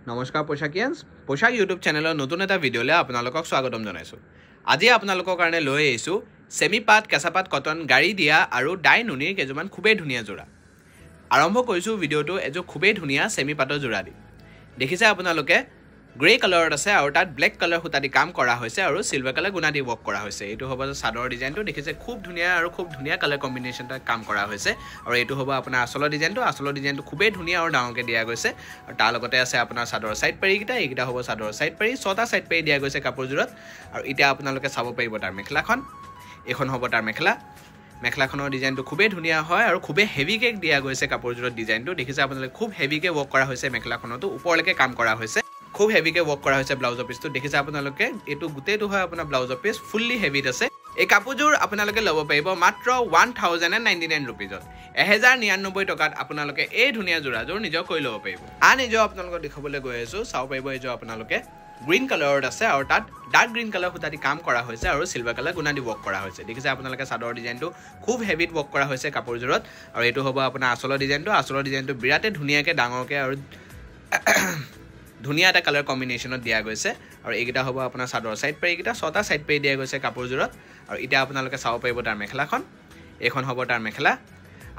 নমস্কাৰ পোশাক ইউটিউব চেনেলৰ নতুন এটা ভিডিঅ'লৈ আপোনালোকক স্বাগতম জনাইছোঁ। আজি আপোনালোকৰ কাৰণে লৈ আহিছোঁ সেমি পাট কেঁচাপাট কটন গাড়ী দিয়া আৰু ডাই নুনিৰ কেইজোৰমান খুবেই ধুনীয়া যোৰা। আৰম্ভ কৰিছোঁ ভিডিঅ'টো এযোৰ খুবেই ধুনীয়া সেমি পাটৰ যোৰা দি। দেখিছে আপোনালোকে গ্ৰে কালাৰত আছে আৰু তাত ব্লেক কালাৰ সুতা দি কাম কৰা হৈছে আৰু সিলভাৰ কালাৰ গুণা দি ৱৰ্ক কৰা হৈছে। এইটো হ'ব চাদৰ ডিজাইনটো দেখিছে খুব ধুনীয়া আৰু খুব ধুনীয়া কালাৰ কম্বিনেশ্যনটা কাম কৰা হৈছে আৰু এইটো হ'ব আপোনাৰ আচলৰ ডিজাইনটো খুবেই ধুনীয়া আৰু ডাঙৰকৈ দিয়া গৈছে আৰু তাৰ লগতে আছে আপোনাৰ চাদৰ সাইড পাৰীকেইটা এইকেইটা হ'ব চাদৰ সাইড পাৰী 6টা সাইড পাৰী দিয়া গৈছে কাপোৰযোৰত আৰু এতিয়া আপোনালোকে চাব পাৰিব তাৰ মেখেলাখন। এখন হ'ব তাৰ মেখেলাখনৰ ডিজাইনটো খুবেই ধুনীয়া হয় আৰু খুবেই হেভিকৈ দিয়া গৈছে কাপোৰযোৰত ডিজাইনটো দেখিছে আপোনালোকে খুব হেভিকৈ ৱৰ্ক কৰা হৈছে মেখেলাখনতো ওপৰলৈকে কাম কৰা হৈছে খুব হেভিকৈ ৱৰ্ক কৰা হৈছে ব্লাউজৰ পিছটো দেখিছে আপোনালোকে এইটো গোটেইটো হয় আপোনাৰ ব্লাউজৰ পিছ ফুল্লি হেভিত আছে। এই কাপোৰযোৰ আপোনালোকে ল'ব পাৰিব মাত্ৰ 1099 ৰুপিজত 1099 টকাত আপোনালোকে এই ধুনীয়া যোৰাযোৰ নিজৰ কৰি ল'ব পাৰিব। আন এযোৰ আপোনালোকক দেখাবলৈ গৈ আছোঁ চাব পাৰিব এইযোৰ আপোনালোকে গ্ৰীণ কালাৰত আছে আৰু তাত ডাৰ্ক গ্ৰীণ কালাৰ সুতা দি কাম কৰা হৈছে আৰু সিলভাৰ কালাৰ গুণা দি ৱৰ্ক কৰা হৈছে দেখিছে আপোনালোকে চাদৰ ডিজাইনটো খুব হেভিত ৱৰ্ক কৰা হৈছে কাপোৰযোৰত আৰু এইটো হ'ব আপোনাৰ আচলৰ ডিজাইনটো বিৰাটে ধুনীয়াকৈ ডাঙৰকৈ আৰু ধুনীয়া এটা কালাৰ কম্বিনেশ্যনত দিয়া গৈছে আৰু এইকেইটা হ'ব আপোনাৰ চাদৰ সাইড পাৰী এইকেইটা 6টা সাইড পাৰী দিয়া গৈছে কাপোৰযোৰত আৰু এতিয়া আপোনালোকে চাব পাৰিব তাৰ মেখেলাখন। এইখন হ'ব তাৰ মেখেলা।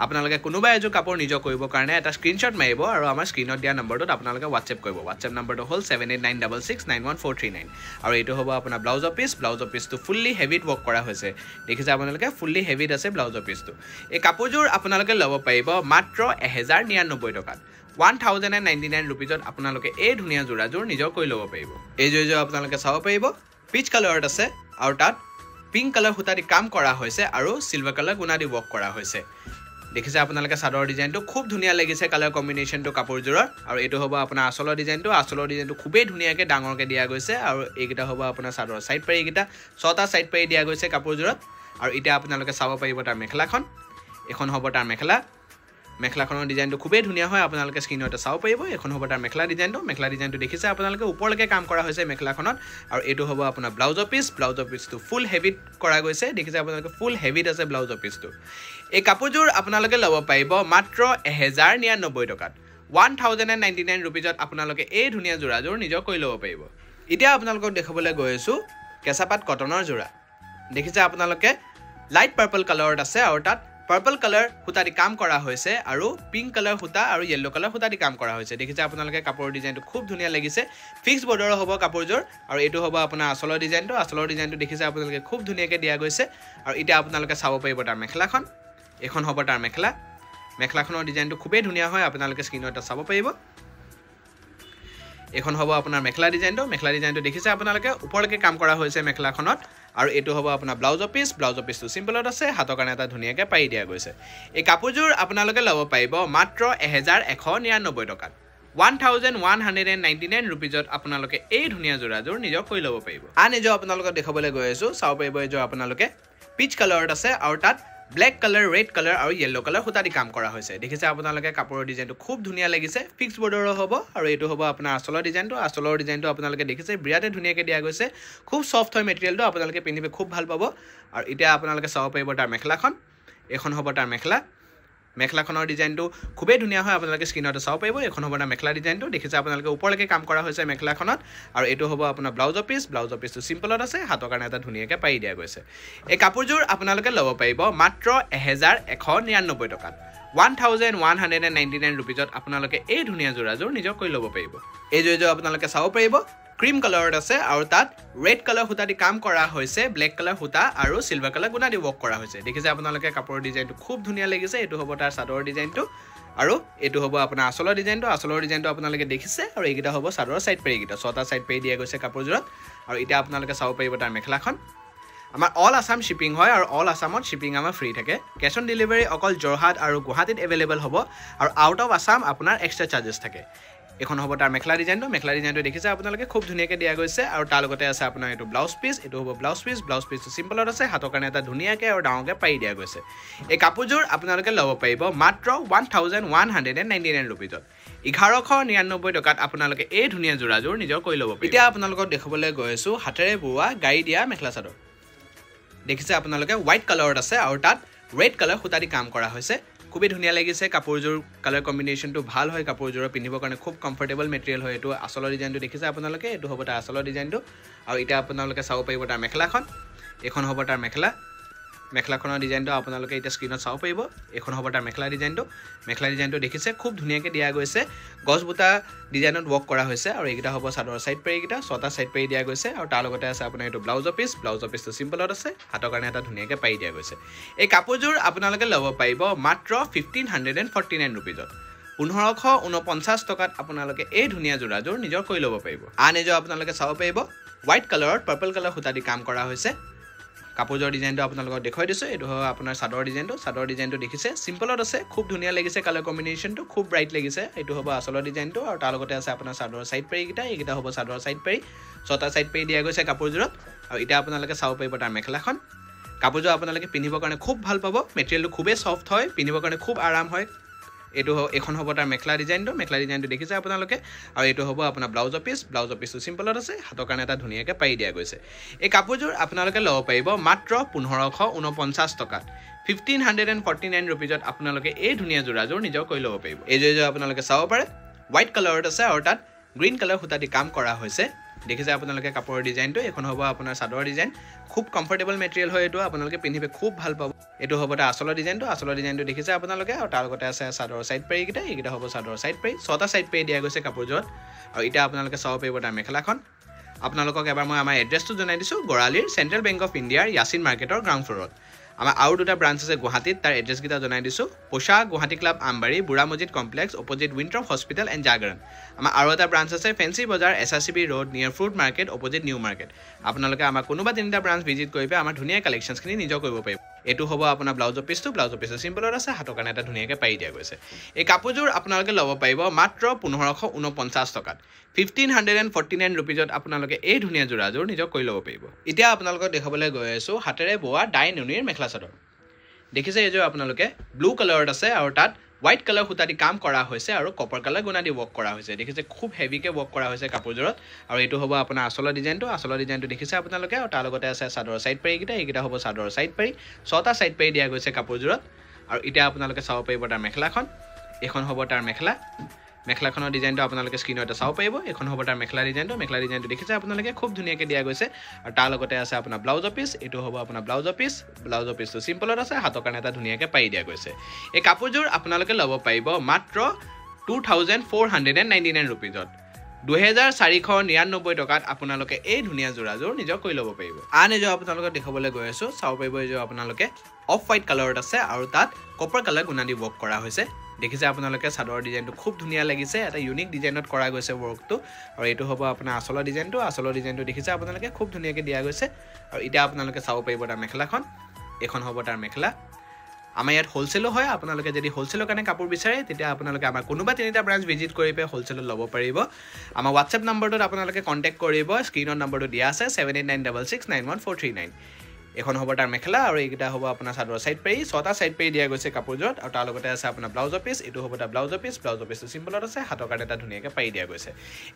আপোনালোকে কোনোবা এযোৰ কাপোৰ নিজৰ কৰিবৰ কাৰণে এটা স্ক্ৰীনশ্বট মাৰিব আৰু আমাৰ স্ক্ৰীনত দিয়া নম্বৰটোত আপোনালোকে হোৱাটছএপ কৰিব। হোৱাটছএপ নম্বৰটো হ'ল 7896691439 আৰু এইটো হ'ব আপোনাৰ ব্লাউজৰ পিছটো ফুল্লি হেভিত ৱৰ্ক কৰা হৈছে দেখিছে আপোনালোকে ফুল্লি হেভিত আছে ব্লাউজৰ পিছটো। এই কাপোৰযোৰ আপোনালোকে ল'ব পাৰিব মাত্ৰ 1099 টকাত 1099 ৰুপিজত আপোনালোকে এই ধুনীয়া যোৰাযোৰ নিজৰ কৰি ল'ব পাৰিব। এই যোৰ আপোনালোকে চাব পাৰিব পিচ কালাৰত আছে আৰু তাত পিংক কালাৰ সুতা দি কাম কৰা হৈছে আৰু সিলভাৰ কালাৰ গুণা দি ৱৰ্ক কৰা হৈছে দেখিছে আপোনালোকে চাদৰ ডিজাইনটো খুব ধুনীয়া লাগিছে কালাৰ কম্বিনেশ্যনটো কাপোৰযোৰৰ আৰু এইটো হ'ব আপোনাৰ আচলৰ ডিজাইনটো খুবেই ধুনীয়াকৈ ডাঙৰকৈ দিয়া গৈছে আৰু এইকেইটা হ'ব আপোনাৰ চাদৰ সাইড পাৰী এইকেইটা 6টা সাইড পাৰী দিয়া গৈছে কাপোৰযোৰত আৰু এতিয়া আপোনালোকে চাব পাৰিব তাৰ মেখেলাখন। এখন হ'ব তাৰ মেখেলাখনৰ ডিজাইনটো খুবেই ধুনীয়া হয় আপোনালোকে স্ক্ৰীনতে চাব পাৰিব। এখন হ'ব তাৰ মেখেলা ডিজাইনটো দেখিছে আপোনালোকে ওপৰলৈকে কাম কৰা হৈছে মেখেলাখনত আৰু এইটো হ'ব আপোনাৰ ব্লাউজৰ পিছটো ফুল হেভিত কৰা গৈছে দেখিছে আপোনালোকে ফুল হেভিত আছে ব্লাউজৰ পিছটো। এই কাপোৰযোৰ আপোনালোকে ল'ব পাৰিব মাত্ৰ 1099 টকাত 1099 ৰুপিজত আপোনালোকে এই ধুনীয়া যোৰাযোৰ নিজৰ কৰি ল'ব পাৰিব। এতিয়া আপোনালোকক দেখাবলৈ গৈ আছোঁ কেঁচাপাট কটনৰ যোৰা। দেখিছে আপোনালোকে লাইট পাৰ্পল কালাৰত আছে আৰু তাত পাৰ্পল কালাৰ সুতা দি কাম কৰা হৈছে আৰু পিংক কালাৰ সুতা আৰু য়েল্লো কালাৰ সুতা দি কাম কৰা হৈছে দেখিছে আপোনালোকে কাপোৰৰ ডিজাইনটো খুব ধুনীয়া লাগিছে ফিক্স বৰ্ডাৰৰ হ'ব কাপোৰযোৰ আৰু এইটো হ'ব আপোনাৰ আচলৰ ডিজাইনটো দেখিছে আপোনালোকে খুব ধুনীয়াকৈ দিয়া গৈছে আৰু এতিয়া আপোনালোকে চাব পাৰিব তাৰ মেখেলাখন। এখন হ'ব তাৰ মেখেলাখনৰ ডিজাইনটো খুবেই ধুনীয়া হয় আপোনালোকে স্ক্ৰীনতে চাব পাৰিব। এখন হ'ব আপোনাৰ মেখেলা ডিজাইনটো দেখিছে আপোনালোকে ওপৰলৈকে কাম কৰা হৈছে মেখেলাখনত আৰু এইটো হ'ব আপোনাৰ ব্লাউজৰ পিছটো চিম্পলত আছে হাতৰ কাৰণে এটা ধুনীয়াকৈ পাৰি দিয়া গৈছে। এই কাপোৰযোৰ আপোনালোকে ল'ব পাৰিব মাত্ৰ 1199 টকাত 1199 ৰুপিজত আপোনালোকে এই ধুনীয়া যোৰাযোৰ নিজৰ কৰি ল'ব পাৰিব। আন এযোৰ আপোনালোকক দেখাবলৈ গৈ আছোঁ চাব পাৰিব এইযোৰ আপোনালোকে পিচ কালাৰত আছে আৰু তাত ব্লেক কালাৰ ৰেড কালাৰ আৰু য়েল্লো কালাৰ সুতা দি কাম কৰা হৈছে দেখিছে আপোনালোকে কাপোৰৰ ডিজাইনটো খুব ধুনীয়া লাগিছে ফিক্স বৰ্ডাৰৰ হ'ব আৰু এইটো হ'ব আপোনাৰ আচলৰ ডিজাইনটো আপোনালোকে দেখিছে বিৰাটে ধুনীয়াকৈ দিয়া গৈছে খুব ছফ্ট হয় মেটেৰিয়েলটো আপোনালোকে পিন্ধিব খুব ভাল পাব। আৰু এতিয়া আপোনালোকে চাব পাৰিব তাৰ মেখেলাখন। এখন হ'ব তাৰ মেখেলাখনৰ ডিজাইনটো খুবেই ধুনীয়া হয় আপোনালোকে স্ক্ৰীনতে চাব পাৰিব। এখন হ'ব তাৰ মেখেলা ডিজাইনটো দেখিছে আপোনালোকে ওপৰলৈকে কাম কৰা হৈছে মেখেলাখনত আৰু এইটো হ'ব আপোনাৰ ব্লাউজৰ পিছটো চিম্পলত আছে হাতৰ কাৰণে এটা ধুনীয়াকৈ পাৰি দিয়া গৈছে। এই কাপোৰযোৰ আপোনালোকে ল'ব পাৰিব মাত্ৰ 1199 টকাত 1199 ৰুপিজত আপোনালোকে এই ধুনীয়া যোৰাযোৰ নিজৰ কৰি ল'ব পাৰিব। এই যোৰ আপোনালোকে চাব পাৰিব ক্ৰীম কালাৰত আছে আৰু তাত ৰেড কালাৰ সুতা দি কাম কৰা হৈছে ব্লেক কালাৰ সুতা আৰু সিলভাৰ কালাৰ গুণা দি ৱৰ্ক কৰা হৈছে দেখিছে আপোনালোকে কাপোৰৰ ডিজাইনটো খুব ধুনীয়া লাগিছে। এইটো হ'ব তাৰ চাদৰ ডিজাইনটো আৰু এইটো হ'ব আপোনাৰ আচলৰ ডিজাইনটো আপোনালোকে দেখিছে আৰু এইকেইটা হ'ব চাদৰ সাইড পাৰী এইকেইটা 6টা সাইড পাৰী দিয়া গৈছে কাপোৰযোৰত আৰু এতিয়া আপোনালোকে চাব পাৰিব তাৰ মেখেলাখন। আমাৰ অল আছাম শ্বিপিং হয় আৰু অল আছামত শ্বিপিং আমাৰ ফ্ৰী থাকে। কেছ অন ডেলিভাৰী অকল যোৰহাট আৰু গুৱাহাটীত এভেইলেবল হ'ব আৰু আউট অফ আছাম আপোনাৰ এক্সট্ৰা চাৰ্জেছ থাকে। এখন হ'ব তাৰ মেখেলা ডিজাইনটো দেখিছে আপোনালোকে খুব ধুনীয়াকৈ দিয়া গৈছে আৰু তাৰ লগতে আছে আপোনাৰ এইটো এইটো হ'ব ব্লাউজ পিছটো চিম্পলত আছে হাতৰ কাৰণে এটা ধুনীয়াকৈ আৰু ডাঙৰকৈ পাৰি দিয়া গৈছে। এই কাপোৰযোৰ আপোনালোকে ল'ব পাৰিব মাত্ৰ 1199 ৰুপিজত 1199 টকাত আপোনালোকে এই ধুনীয়া যোৰাযোৰ নিজৰ কৰি ল'ব পাৰিব। এতিয়া আপোনালোকক দেখাবলৈ গৈ আছোঁ হাতেৰে বোৱা গাড়ী দিয়া মেখেলা চাদৰ। দেখিছে আপোনালোকে হোৱাইট কালাৰত আছে আৰু তাত ৰেড কালাৰ সুতা দি কাম কৰা হৈছে খুবেই ধুনীয়া লাগিছে কাপোৰযোৰ কালাৰ কম্বিনেশ্যনটো ভাল হয় কাপোৰযোৰৰ পিন্ধিবৰ কাৰণে খুব কমফৰ্টেবল মেটেৰিয়েল হয় এইটো আসলৰ ডিজাইনটো দেখিছে আপোনালোকে এইটো হ'ব তাৰ আসলৰ ডিজাইনটো আৰু এটা আপোনালোকে চাব পাৰিব তাৰ মেখেলাখন এখন হ'ব তাৰ মেখেলাখনৰ ডিজাইনটো আপোনালোকে এটা স্ক্ৰিনত চাব পাৰিব এখন হ'ব তাৰ মেখেলা ডিজাইনটো দেখিছে খুব ধুনীয়াকৈ দিয়া গৈছে গছ বুটা ডিজাইনত ৱৰ্ক কৰা হৈছে আৰু এইটা হ'ব চাদৰ সাইড পাৰি কিটা ছটা সাইড পাৰি দিয়া গৈছে আৰু তাৰ লগতে আছে আপোনাৰ এইটো ব্লাউজৰ পিছটো সিম্পলত আছে হাতৰ কাৰণে এটা ধুনীয়াকৈ পাৰি দিয়া গৈছে এই কাপোৰযোৰ আপোনালোকে ল'ব পাৰিব মাত্ৰ 1549 ৰুপিজত 1549 টকাত আপোনালোকে এই ধুনীয়া জোৰাযোৰ নিজৰ কৰি ল'ব পাৰিব আন এযোৰ আপোনালোকে চাব পাৰিব হোৱাইট কালাৰত পাৰ্পল কালাৰ সুতা দি কাম কৰা হৈছে কাপোৰযোৰ ডিজাইনটো আপোনালোকক দেখুৱাই দিছো এইটো হয় আপোনাৰ চাদৰ ডিজাইনটো দেখিছে সিম্পলত আছে খুব ধুনীয়া লাগিছে কালাৰ কম্বিনেশ্যনটো খুব ব্ৰাইট লাগিছে এইটো হ'ব আসলৰ ডিজাইনটো আৰু তাৰ লগতে আছে আপোনাৰ চাদৰ সাইড পাৰি এইটা হ'ব চাদৰ সাইড পাৰি ছটা সাইড পাৰি দিয়া গৈছে কাপোৰযোৰত আৰু এটা আপোনালোকে চাব পাৰিব তাৰ মেখেলাখন কাপোৰযোৰ আপোনালোকে পিন্ধিবৰ কাৰণে খুব ভাল পাব মেটেৰিয়েলটো খুবেই সফট হয় পিন্ধিবৰ কাৰণে খুব আৰাম হয় এইটো এখন হ'ব তাৰ মেখেলা ডিজাইনটো দেখিছে আপোনালোকে আৰু এইটো হ'ব আপোনাৰ ব্লাউজৰ পিছটো সিম্পলত আছে হাতৰ কাৰণে এটা ধুনীয়াকৈ পাৰি দিয়া গৈছে এই কাপোৰযোৰ আপোনালোকে ল'ব পাৰিব মাত্ৰ 1549 টকাত 1549 ৰুপিজত আপোনালোকে এই ধুনীয়া জোৰাযোৰ নিজৰ কৰি ল'ব পাৰিব এই জোৰাযোৰ আপোনালোকে চাব পাৰে হোৱাইট কালাৰত আছে আৰু তাত গ্ৰীণ কালাৰ সুতা দি কাম কৰা হৈছে দেখিছে আপোনালোকে কাপোৰৰ ডিজাইনটো এখন হ'ব আপোনাৰ চাদৰ ডিজাইন খুব কমফৰ্টেবল মেটেৰিয়েল হয় এইটো আপোনালোকে পিন্ধিবে খুব ভাল পাব এইটো হ'ব তাৰ আসলৰ ডিজাইনটো দেখিছে আপোনালোকে আৰু তাৰ লগতে আছে চাদৰ সাইড পাৰি এইটা হ'ব চাদৰ সাইড পাৰি ছটা সাইড পাৰি দিয়া গৈছে কাপোৰযোৰত আৰু এটা আপোনালোকে চাব পাৰিব তাৰ মেখেলাখন আপোনালোকক এবাৰ মই আমাৰ এড্ৰেছটো জনাই দিছো গৰালিৰ চেন্ট্ৰেল বেংক অফ ইণ্ডিয়াৰ ইয়াছিন মাৰ্কেটৰ গ্ৰাউণ্ড ফ্ল'ৰত আমাৰ আৰু দুটা ব্ৰাঞ্চ আছে গুৱাহাটীত তাৰ এড্ৰেছ কেইটা জনাই দিছো পোশাক গুৱাহাটী ক্লাব আমবাৰী বুঢ়া মছজিদ complex opposite winter hospital and জাগৰণ আমাৰ আৰু এটা ব্ৰাঞ্চ আছে ফেন্সি বজাৰ SRCB ৰোড নিয়াৰ fruit market opposite new market আপোনালোকে আমাৰ কোনোবা তিনিটা ব্ৰাঞ্চ ভিজিট কৰিবে আমাৰ ধুনীয়া কালেকশ্যনছখিনি নিজৰ কৰিব পাৰিব এইটো হ'ব আপোনাৰ ব্লাউজৰ পিছটো সিম্পলত আছে হাতৰ কাৰণে এটা ধুনীয়াকৈ পাৰি দিয়া গৈছে এই কাপোৰযোৰ আপোনালোকে ল'ব পাৰিব মাত্ৰ 1549 টকাত 1549 ৰুপিজত আপোনালোকে এই ধুনীয়া জোৰাযোৰ নিজৰ কৰি ল'ব পাৰিব এতিয়া আপোনালোকক দেখাবলৈ গৈ আছো হাতেৰে বোৱা ডাই নুনিৰ মেখেলা চাদৰ দেখিছে এইযোৰ আপোনালোকে ব্লু কালাৰত আছে আৰু তাত হোৱাইট কালাৰ সুতা দি কাম কৰা হৈছে আৰু কপাৰ কালাৰ গুণা দি ৱৰ্ক কৰা হৈছে দেখিছে খুব হেভিকৈ ৱৰ্ক কৰা হৈছে কাপোৰযোৰত আৰু এইটো হ'ব আপোনাৰ আসলৰ ডিজাইনটো দেখিছে আপোনালোকে আৰু তাৰ লগতে আছে চাদৰ সাইড পাৰি এইকেইটা হ'ব চাদৰ সাইড পাৰি ছটা সাইড পাৰি দিয়া গৈছে কাপোৰযোৰত আৰু এতিয়া আপোনালোকে চাব পাৰিব তাৰ মেখেলাখন এখন হ'ব তাৰ মেখেলাখনৰ ডিজাইনটো আপোনালোকে স্ক্ৰিনত চাব পাৰিব এখন হ'ব তাৰ মেখেলা ডিজাইনটো দেখিছে আপোনালোকে খুব ধুনীয়াকৈ দিয়া গৈছে আৰু তাৰ লগতে আছে আপোনাৰ ব্লাউজৰ পিছ এইটো হ'ব আপোনাৰ ব্লাউজৰ পিছটো সিম্পলত আছে হাতৰ কাৰণে এটা ধুনীয়াকৈ পাৰি দিয়া গৈছে এই কাপোৰযোৰ আপোনালোকে ল'ব পাৰিব মাত্ৰ 2499 ৰুপিজত 2499 টকাত আপোনালোকে এই ধুনীয়া জোৰাযোৰ নিজৰ কৰি ল'ব পাৰিব আন এযোৰ আপোনালোকক দেখাবলৈ গৈ আছো চাব পাৰিব এইযোৰ আপোনালোকে অফ হোৱাইট কালাৰত আছে আৰু তাত কপাৰ কালাৰ গুণা দি ৱৰ্ক কৰা হৈছে দেখিছে আপোনালোকে চাদৰ ডিজাইনটো খুব ধুনীয়া লাগিছে এটা ইউনিক ডিজাইনত কৰা গৈছে ৱৰ্কটো আৰু এইটো হ'ব আপোনাৰ আসলৰ ডিজাইনটো দেখিছে আপোনালোকে খুব ধুনীয়াকৈ দিয়া গৈছে আৰু এতিয়া আপোনালোকে চাব পাৰিব তাৰ মেখেলাখন এখন হ'ব তাৰ মেখেলা আমাৰ ইয়াত হোলচেলো হয় আপোনালোকে যদি হোলচেলৰ কাৰণে কাপোৰ বিচাৰে তেতিয়া আপোনালোকে আমাৰ কোনোবা তিনিটা ব্ৰাঞ্চ ভিজিট কৰি পে হোলচেলত ল'ব পাৰিব আমাৰ হোৱাটছএপ নম্বৰটোত আপোনালোকে কণ্টেক্ট কৰিব স্ক্ৰিনৰ নম্বৰটো দিয়া আছে 7896691439 এখন হ'ব তাৰ মেখেলা আৰু এইকেইটা হ'ব আপোনাৰ চাদৰ সাইড পাৰি ছটা সাইড পাৰি দিয়া গৈছে কাপোৰযোৰত আৰু তাৰ লগতে আছে আপোনাৰ ব্লাউজৰ পিছ এইটো হ'ব তাৰ ব্লাউজৰ পিছটো সিম্পলত আছে হাতৰ কাৰণে এটা ধুনীয়াকৈ পাৰি দিয়া গৈছে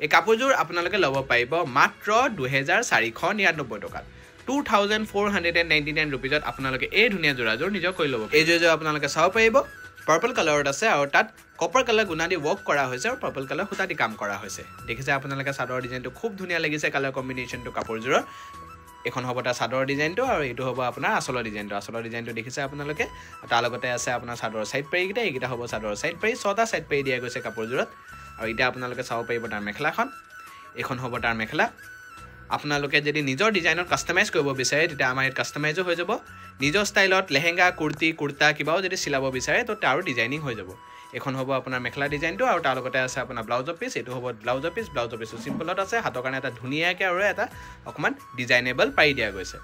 এই কাপোৰযোৰ আপোনালোকে ল'ব পাৰিব মাত্ৰ 2499 টকাত 2499 ৰুপিজত আপোনালোকে এই ধুনীয়া জোৰাযোৰ নিজৰ কৰি ল'ব এই জোৰাযোৰ আপোনালোকে চাব পাৰিব পাৰ্পল কালাৰত আছে আৰু তাত কপাৰ কালাৰ গুণা দি ৱৰ্ক কৰা হৈছে আৰু পাৰ্পল কালাৰ সুতা দি কাম কৰা হৈছে দেখিছে আপোনালোকে চাদৰ ডিজাইনটো খুব ধুনীয়া লাগিছে কালাৰ কম্বিনেশ্যনটো কাপোৰযোৰৰ এখন হ'ব তাৰ চাদৰ ডিজাইনটো আৰু এইটো হ'ব আপোনাৰ আসলৰ ডিজাইনটো দেখিছে আপোনালোকে তাৰ লগতে আছে আপোনাৰ চাদৰ সাইড পাৰি এইকেইটা হ'ব চাদৰ সাইড পাৰি ছটা সাইড পাৰি দিয়া গৈছে কাপোৰযোৰত আৰু এতিয়া আপোনালোকে চাব পাৰিব তাৰ মেখেলাখন এখন হ'ব তাৰ মেখেলা আপোনালোকে যদি নিজৰ ডিজাইনত কাষ্টমাইজ কৰিব বিচাৰে তেতিয়া আমাৰ ইয়াত কাষ্টমাইজো হৈ যাব নিজৰ ষ্টাইলত লেহেংগা কুৰ্তা কিবাও যদি চিলাব বিচাৰে তো তাৰো ডিজাইনিং হৈ যাব এখন হ'ব আপোনাৰ মেখেলা ডিজাইনটো আৰু তাৰ লগতে আছে আপোনাৰ ব্লাউজৰ পিছ এইটো হ'ব ব্লাউজৰ পিছটো সিম্পলত আছে হাতৰ কাৰণে এটা ধুনীয়াকৈ আৰু এটা অকণমান ডিজাইনেবল পাৰি দিয়া গৈছে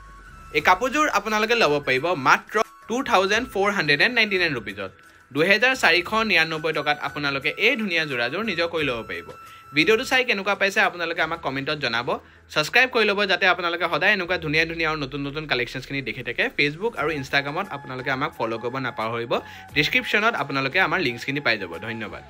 এই কাপোৰযোৰ আপোনালোকে ল'ব পাৰিব মাত্ৰ 2499 ৰুপিজত 2499 টকাত আপোনালোকে এই ধুনীয়া জোৰাযোৰ নিজৰ কৰি ল'ব পাৰিব ভিডিঅ'টো চাই কেনেকুৱা পাইছে আপোনালোকে আমাক কমেণ্টত জনাব সাবস্ক্ৰাইব কৰি ল'ব যাতে আপোনালোকে সদায় এনেকুৱা ধুনীয়া আৰু নতুন কালেকশ্যনছখিনি দেখি থাকে ফেচবুক আৰু ইনষ্টাগ্ৰামত আপোনালোকে আমাক ফ'ল' কৰিব নাপাহৰিব ডিছক্ৰিপশ্যনত আপোনালোকে আমাৰ লিংকছখিনি পাই যাব ধন্যবাদ